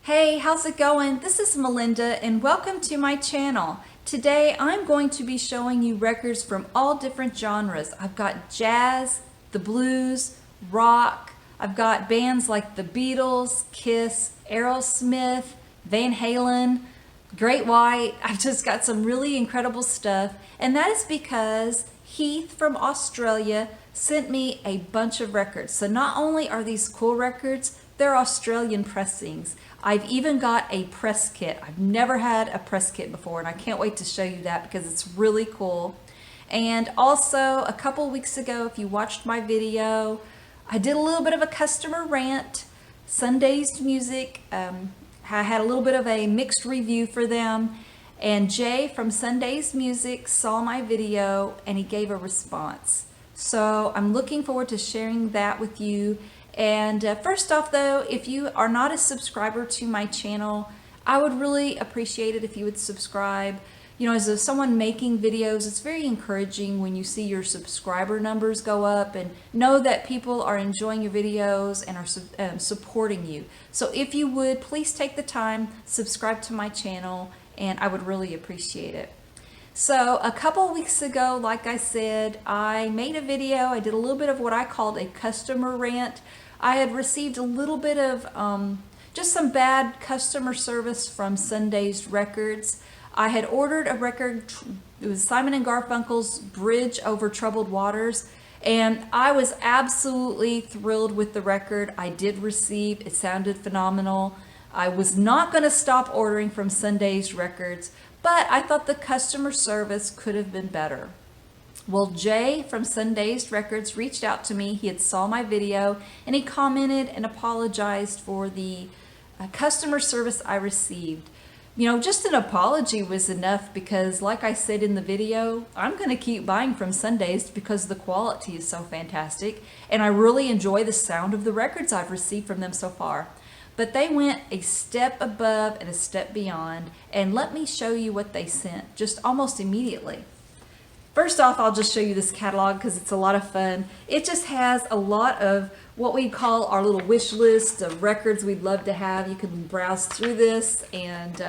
Hey, how's it going? This is Melinda and welcome to my channel. Today I'm going to be showing you records from all different genres. I've got jazz, the blues, rock. I've got bands like the Beatles, Kiss, Aerosmith, Van Halen, Great White. I've just got some really incredible stuff, and that is because Heath from Australia sent me a bunch of records. So not only are these cool records, they're Australian pressings. I've even got a press kit. I've never had a press kit before, and I can't wait to show you that because it's really cool. And also, a couple weeks ago, if you watched my video, I did a little bit of a customer rant. Sundazed Music, I had a little bit of a mixed review for them, and Jay from Sundazed Music saw my video and he gave a response. So I'm looking forward to sharing that with you. And first off though, if you are not a subscriber to my channel, I would really appreciate it if you would subscribe. You know, as someone making videos, it's very encouraging when you see your subscriber numbers go up and know that people are enjoying your videos and are supporting you. So if you would, please take the time, subscribe to my channel, and I would really appreciate it. So a couple weeks ago, like I said, I made a video. I did a little bit of what I called a customer rant. I had received a little bit of just some bad customer service from Sundazed Records. I had ordered a record, it was Simon & Garfunkel's Bridge Over Troubled Waters, and I was absolutely thrilled with the record I did receive. It sounded phenomenal. I was not going to stop ordering from Sundazed Records, but I thought the customer service could have been better. Well, Jay from Sundazed Records reached out to me. He had saw my video and he commented and apologized for the customer service I received. You know, just an apology was enough because, like I said in the video, I'm going to keep buying from Sundazed because the quality is so fantastic and I really enjoy the sound of the records I've received from them so far. But they went a step above and a step beyond, and let me show you what they sent just almost immediately. First off, I'll just show you this catalog because it's a lot of fun. It just has a lot of what we call our little wish list of records we'd love to have. You can browse through this and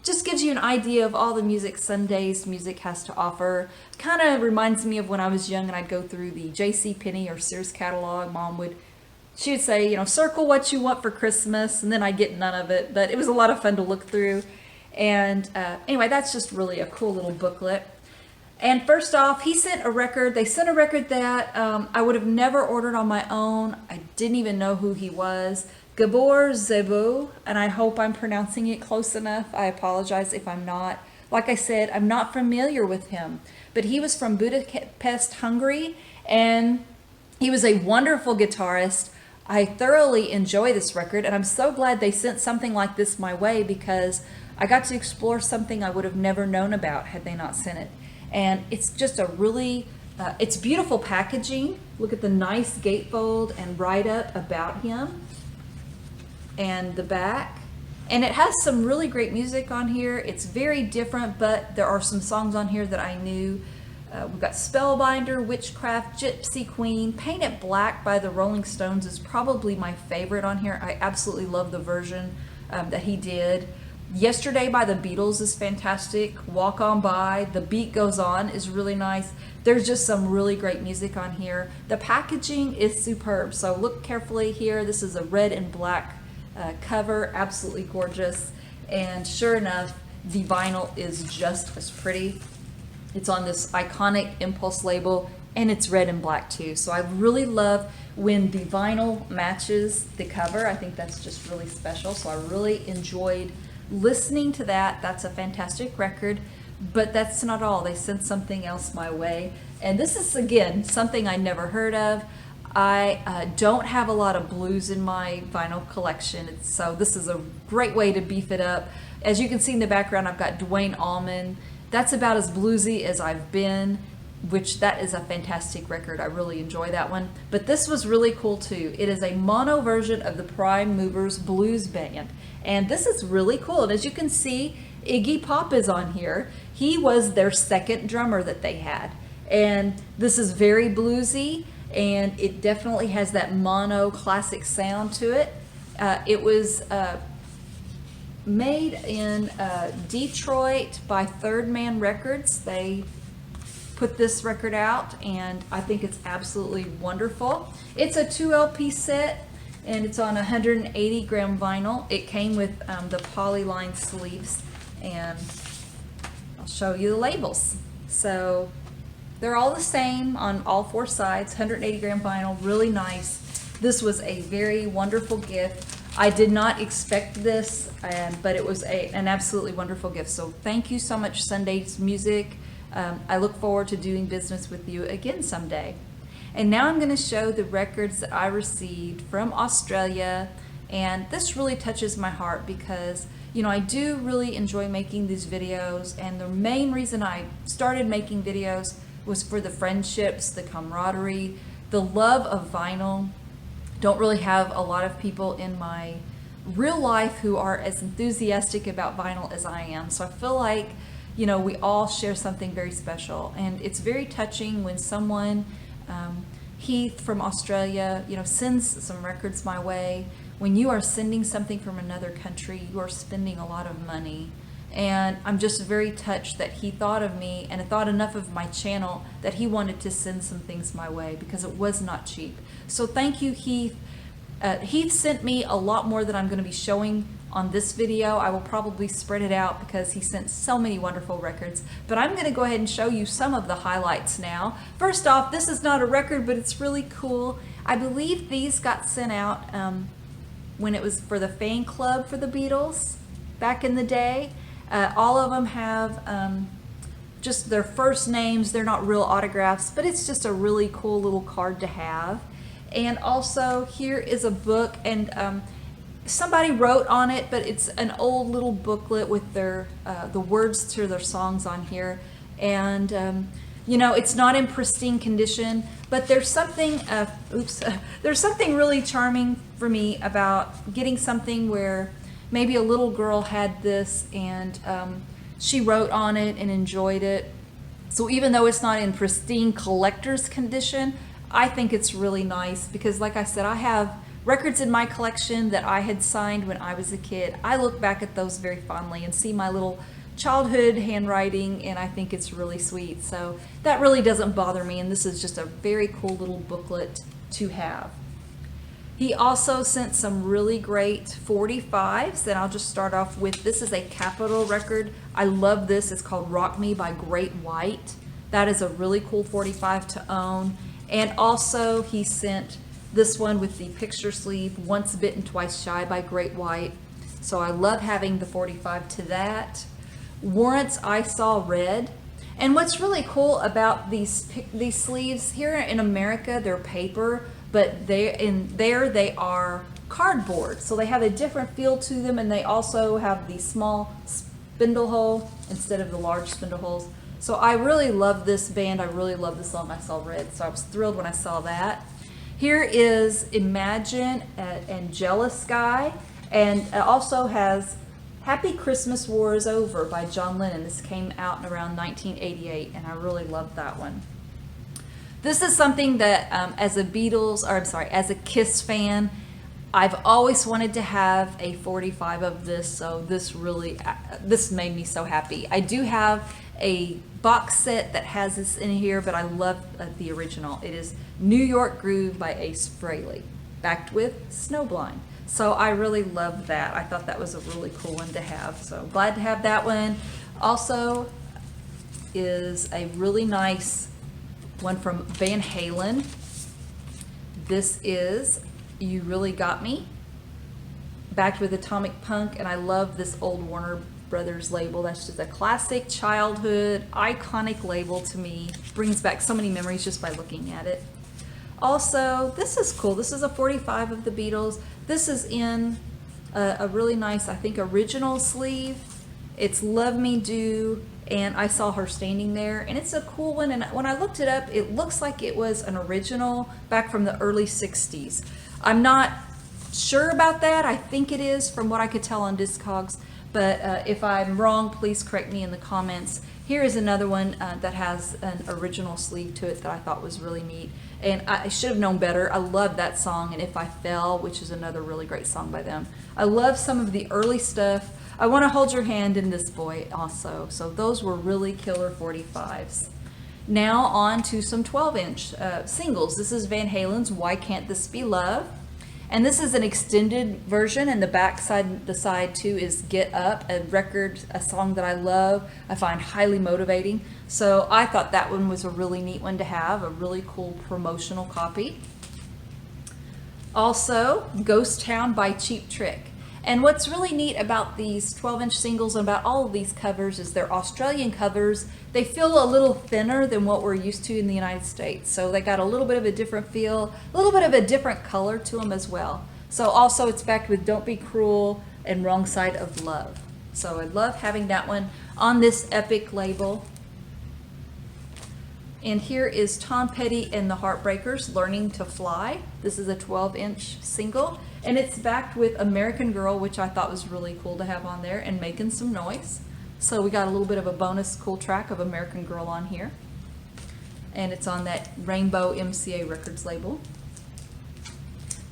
just gives you an idea of all the music Sundazed Music has to offer. Kind of reminds me of when I was young and I'd go through the JCPenney or Sears catalog. She would say, you know, circle what you want for Christmas, and then I get none of it, but it was a lot of fun to look through. And anyway, that's just really a cool little booklet. And first off, he sent a record. They sent a record that I would have never ordered on my own. I didn't even know who he was. Gabor Zebu, and I hope I'm pronouncing it close enough. I apologize if I'm not. Like I said, I'm not familiar with him, but he was from Budapest, Hungary, and he was a wonderful guitarist. I thoroughly enjoy this record, and I'm so glad they sent something like this my way because I got to explore something I would have never known about had they not sent it. And it's just a really, it's beautiful packaging. Look at the nice gatefold and write-up about him and the back. And it has some really great music on here. It's very different, but there are some songs on here that I knew. We've got Spellbinder, Witchcraft, Gypsy Queen. Paint It Black by the Rolling Stones is probably my favorite on here. I absolutely love the version that he did. Yesterday by the Beatles is fantastic. Walk On By, The Beat Goes On is really nice. There's just some really great music on here. The packaging is superb, so look carefully here. This is a red and black cover, absolutely gorgeous. And sure enough, the vinyl is just as pretty. It's on this iconic Impulse label, and it's red and black too. So I really love when the vinyl matches the cover. I think that's just really special. So I really enjoyed listening to that. That's a fantastic record, but that's not all. They sent something else my way. And this is, again, something I never heard of. I don't have a lot of blues in my vinyl collection, so this is a great way to beef it up. As you can see in the background, I've got Duane Allman. That's about as bluesy as I've been, which that is a fantastic record. I really enjoy that one. But this was really cool too. It is a mono version of the Prime Movers Blues Band. And this is really cool. And as you can see, Iggy Pop is on here. He was their second drummer that they had. And this is very bluesy, and it definitely has that mono classic sound to it. It was made in Detroit by Third Man Records. They put this record out, and I think it's absolutely wonderful. It's a 2 LP set, and it's on 180 gram vinyl. It came with the polyline sleeves, and I'll show you the labels. So they're all the same on all 4 sides, 180 gram vinyl, really nice. This was a very wonderful gift. I did not expect this, but it was an absolutely wonderful gift. So thank you so much, Sundazed Music. I look forward to doing business with you again someday. And now I'm going to show the records that I received from Australia, and this really touches my heart because, you know, I do really enjoy making these videos, and the main reason I started making videos was for the friendships, the camaraderie, the love of vinyl. Don't really have a lot of people in my real life who are as enthusiastic about vinyl as I am, so I feel like, you know, we all share something very special, and it's very touching when someone, Heath from Australia, you know, sends some records my way. When you are sending something from another country, you are spending a lot of money, and I'm just very touched that he thought of me and thought enough of my channel that he wanted to send some things my way because it was not cheap. So thank you, Heath. Heath sent me a lot more than I'm going to be showing on this video. I will probably spread it out because he sent so many wonderful records, but I'm going to go ahead and show you some of the highlights now. First off, this is not a record, but it's really cool. I believe these got sent out when it was for the fan club for the Beatles back in the day. All of them have just their first names. They're not real autographs, but it's just a really cool little card to have. And also here is a book, and somebody wrote on it, but it's an old little booklet with their the words to their songs on here. And you know, it's not in pristine condition, but there's something there's something really charming for me about getting something where maybe a little girl had this and she wrote on it and enjoyed it. So even though it's not in pristine collector's condition, I think it's really nice because, like I said, I have records in my collection that I had signed when I was a kid. I look back at those very fondly and see my little childhood handwriting, and I think it's really sweet. So that really doesn't bother me, and this is just a very cool little booklet to have. He also sent some really great 45s that I'll just start off with. This is a Capitol record. I love this. It's called Rock Me by Great White. That is a really cool 45 to own. And also he sent this one with the picture sleeve, Once Bitten Twice Shy by Great White. So I love having the 45 to that. Warrant's I Saw Red. And what's really cool about these sleeves, here in America they're paper, but they are cardboard. So they have a different feel to them, and they also have the small spindle hole instead of the large spindle holes. So I really love this band. I really love the song I Saw Red. So I was thrilled when I saw that. Here is Imagine and Jealous Guy, and it also has Happy Christmas War Is Over by John Lennon. This came out in around 1988, and I really love that one. This is something that as a Kiss fan, I've always wanted to have a 45 of this, so this made me so happy. I do have a box set that has this in here, but I love the original. It is New York Groove by Ace Frehley, backed with Snowblind. So I really love that. I thought that was a really cool one to have, so glad to have that one. Also is a really nice one from Van Halen. This is You Really Got Me, backed with Atomic Punk, and I love this old Warner Brothers label. That's just a classic childhood iconic label to me. Brings back so many memories just by looking at it. Also, this is cool. This is a 45 of the Beatles. This is in a really nice, I think, original sleeve. It's Love Me Do, and I saw her standing there, and it's a cool one. And when I looked it up, it looks like it was an original back from the early 60s. I'm not sure about that. I think it is from what I could tell on Discogs, but if I'm wrong, please correct me in the comments. Here is another one that has an original sleeve to it that I thought was really neat, and I should have known better. I love that song, and If I Fell, which is another really great song by them. I love some of the early stuff. I Want to Hold Your Hand in This Boy also. So those were really killer 45s. Now on to some 12-inch singles. This is Van Halen's Why Can't This Be Love? And this is an extended version, and the side two is Get Up, a song that I love. I find highly motivating. So I thought that one was a really neat one to have, a really cool promotional copy. Also, Ghost Town by Cheap Trick. And what's really neat about these 12-inch singles and about all of these covers is they're Australian covers. They feel a little thinner than what we're used to in the United States. So they got a little bit of a different feel, a little bit of a different color to them as well. So also it's backed with Don't Be Cruel and Wrong Side of Love. So I love having that one on this epic label. And here is Tom Petty and the Heartbreakers, Learning to Fly. This is a 12-inch single, and it's backed with American Girl, which I thought was really cool to have on there, and Making Some Noise. So we got a little bit of a bonus cool track of American Girl on here. And it's on that Rainbow MCA Records label.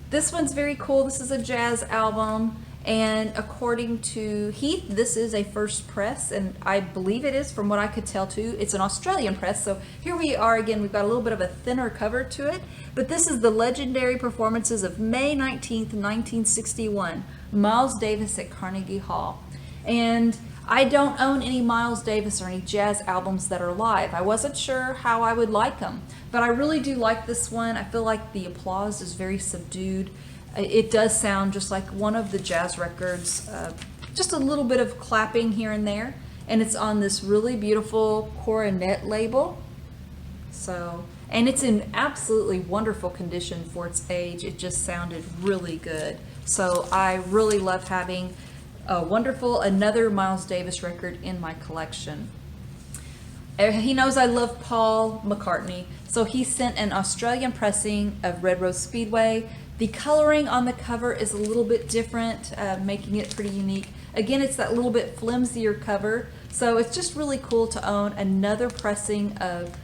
This one's very cool. This is a jazz album. And according to Heath, this is a first press, and I believe it is from what I could tell too. It's an Australian press, so here we are again. We've got a little bit of a thinner cover to it, but this is the legendary performances of May 19th, 1961, Miles Davis at Carnegie Hall. And I don't own any Miles Davis or any jazz albums that are live. I wasn't sure how I would like them, but I really do like this one. I feel like the applause is very subdued. It does sound just like one of the jazz records, just a little bit of clapping here and there. And it's on this really beautiful coronet label. So, and it's in absolutely wonderful condition for its age. It just sounded really good. So I really love having another Miles Davis record in my collection. He knows I love Paul McCartney, so he sent an Australian pressing of Red Rose Speedway. The coloring on the cover is a little bit different, making it pretty unique. Again, it's that little bit flimsier cover, so it's just really cool to own another pressing of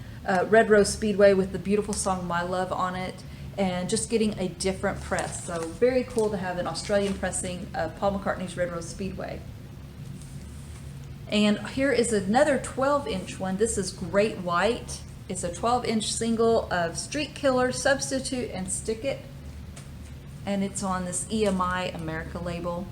Red Rose Speedway with the beautiful song My Love on it, and just getting a different press. So very cool to have an Australian pressing of Paul McCartney's Red Rose Speedway. And here is another 12-inch one. This is Great White. It's a 12-inch single of Street Killer, Substitute, and Stick It. And it's on this EMI America label.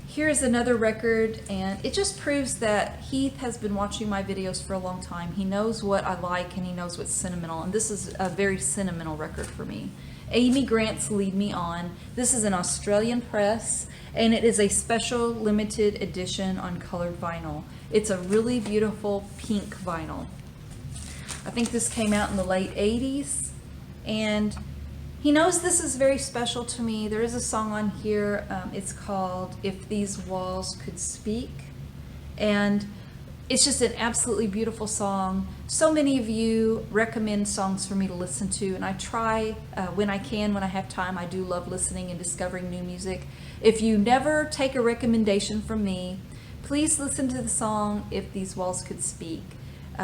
Here's another record, and it just proves that Heath has been watching my videos for a long time. He knows what I like and he knows what's sentimental, and this is a very sentimental record for me. Amy Grant's Lead Me On. This is an Australian press, and it is a special limited edition on colored vinyl. It's a really beautiful pink vinyl. I think this came out in the late 80s, and he knows this is very special to me. There is a song on here, it's called If These Walls Could Speak, and it's just an absolutely beautiful song. So many of you recommend songs for me to listen to, and I try when I can, when I have time. I do love listening and discovering new music. If you never take a recommendation from me, please listen to the song If These Walls Could Speak.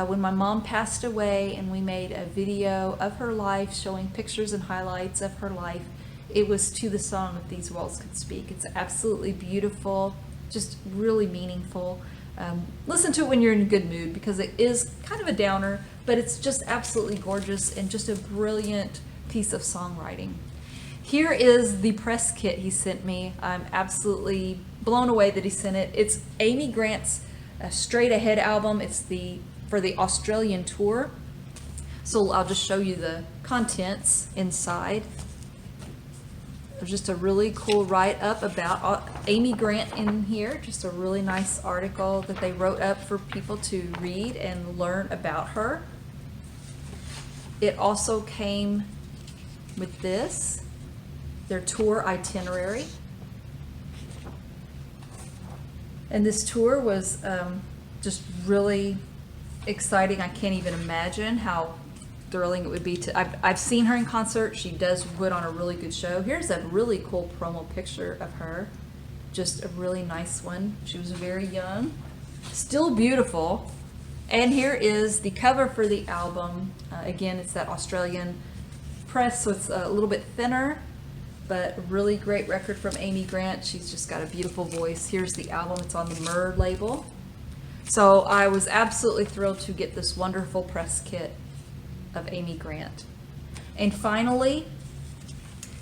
When my mom passed away and we made a video of her life showing pictures and highlights of her life, it was to the song If These Walls Could Speak. It's absolutely beautiful, just really meaningful. Listen to it when you're in a good mood, because it is kind of a downer, but it's just absolutely gorgeous and just a brilliant piece of songwriting. Here is the press kit he sent me. I'm absolutely blown away that he sent it. It's Amy Grant's Straight Ahead album. It's for the Australian tour. So I'll just show you the contents inside. There's just a really cool write-up about Amy Grant in here. Just a really nice article that they wrote up for people to read and learn about her. It also came with this, their tour itinerary. And this tour was just really exciting. I can't even imagine how thrilling it would be to. I've seen her in concert. She does put on a really good show. Here's a really cool promo picture of her. Just a really nice one. She was very young, still beautiful. And here is the cover for the album. Again, it's that Australian press, so it's a little bit thinner. but really great record from Amy Grant. She's just got a beautiful voice. Here's the album. It's on the Myrrh label. So I was absolutely thrilled to get this wonderful press kit of Amy Grant. And finally,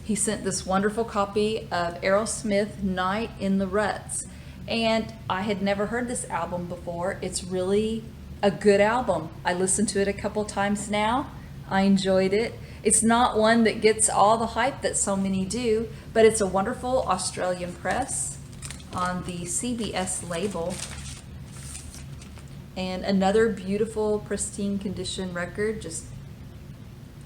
he sent this wonderful copy of Aerosmith Night in the Ruts. And I had never heard this album before. It's really a good album. I listened to it a couple times now. I enjoyed it. It's not one that gets all the hype that so many do, but it's a wonderful Australian press on the CBS label. And another beautiful, pristine condition record. Just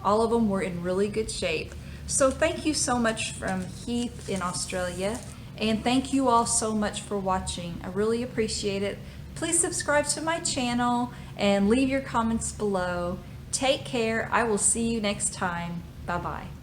all of them were in really good shape. So thank you so much from Heath in Australia. And thank you all so much for watching. I really appreciate it. Please subscribe to my channel and leave your comments below. Take care. I will see you next time. Bye-bye.